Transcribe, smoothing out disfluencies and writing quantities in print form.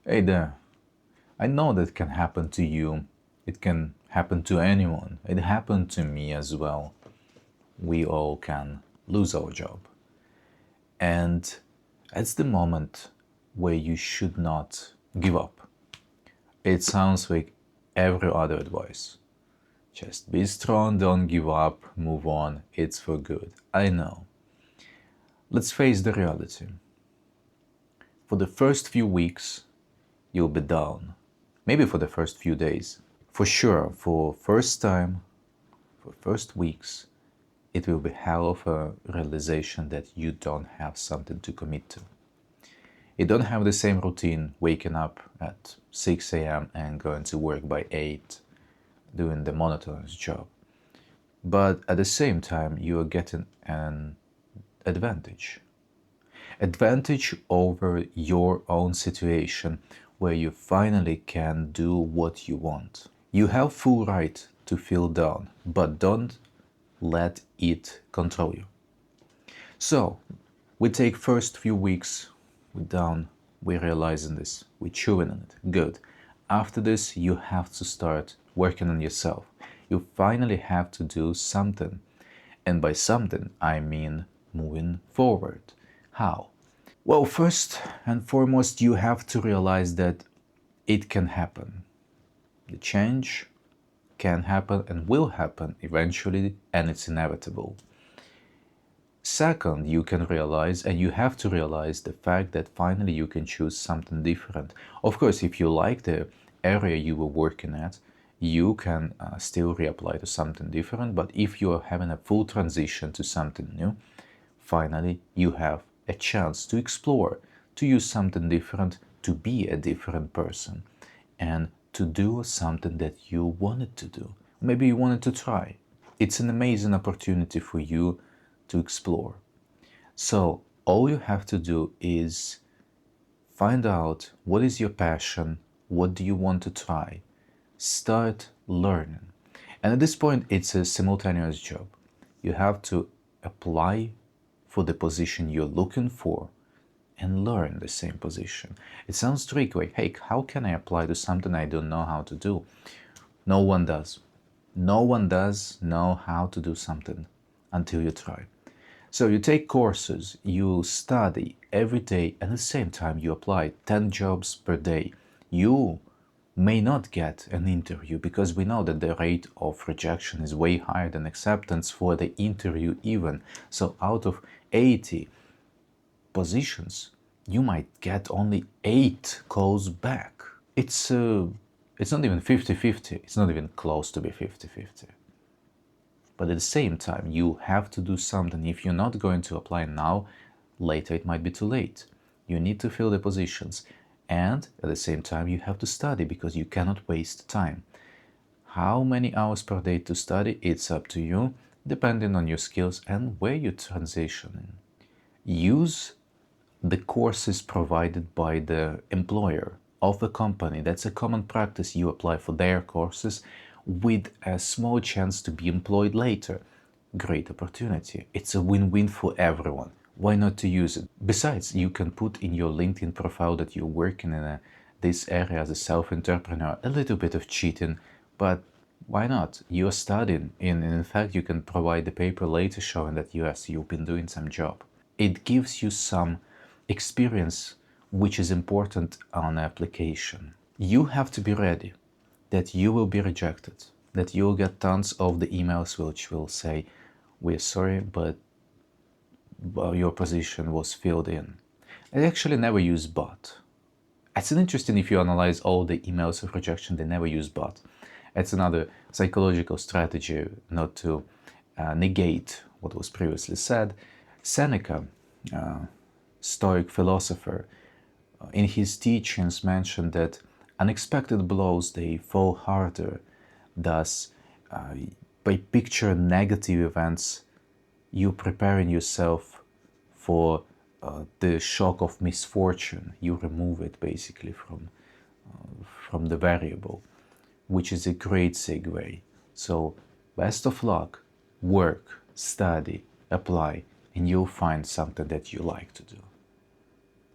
Hey there, I know that can happen to you. It can happen to anyone. It happened to me as well. We all can lose our job. And it's the moment where you should not give up. It sounds like every other advice. Just be strong, don't give up, move on, it's for good. I know. Let's face the reality. For the first few weeks, you'll be down. Maybe for the first few days. For sure, for first weeks, it will be hell of a realization that you don't have something to commit to. You don't have the same routine, waking up at 6 a.m. and going to work by 8, doing the monotonous job. But at the same time, you are getting an advantage. Advantage over your own situation where you finally can do what you want. You have full right to feel down, but don't let it control you. So, we take first few weeks, we're down, we're realizing this, we're chewing on it, good. After this, you have to start working on yourself. You finally have to do something. And by something, I mean moving forward. How? Well, first and foremost, you have to realize that it can happen. The change can happen and will happen eventually, and it's inevitable. Second, you can realize, and you have to realize, the fact that finally you can choose something different. Of course, if you like the area you were working at, you can still reapply to something different. But if you are having a full transition to something new, finally you have a chance to explore, to use something different, to be a different person, and to do something that you wanted to do. Maybe you wanted to try. It's an amazing opportunity for you to explore. So all you have to do is find out what is your passion, what do you want to try, start learning. And at this point, it's a simultaneous job. You have to apply for the position you're looking for and learn the same position. It sounds tricky, like, hey, how can I apply to something I don't know how to do? No one does. No one does know how to do something until you try. So you take courses, you study every day, and at the same time you apply 10 jobs per day. You may not get an interview because we know that the rate of rejection is way higher than acceptance for the interview even. So out of 80 positions, you might get only 8 calls back. It's not even 50-50. It's not even close to be 50-50. But at the same time, you have to do something. If you're not going to apply now, later it might be too late. You need to fill the positions. And at the same time, you have to study because you cannot waste time. How many hours per day to study? It's up to you, depending on your skills and where you're transitioning. Use the courses provided by the employer of the company. That's a common practice. You apply for their courses with a small chance to be employed later. Great opportunity. It's a win-win for everyone. Why not to use it? Besides, you can put in your LinkedIn profile that you're working in this area as a self-entrepreneur. A little bit of cheating, but why not? You're studying, and in fact, you can provide the paper later showing that yes, you've been doing some job. It gives you some experience which is important on application. You have to be ready that you will be rejected, that you'll get tons of the emails which will say, we're sorry, but your position was filled in. I actually never use but. It's interesting if you analyze all the emails of rejection, they never use but. It's another psychological strategy not to negate what was previously said. Seneca, Stoic philosopher, in his teachings mentioned that unexpected blows, they fall harder. Thus, by picturing negative events, you preparing yourself for the shock of misfortune. You remove it basically from the variable, which is a great segue. So, best of luck, work, study, apply, and you'll find something that you like to do.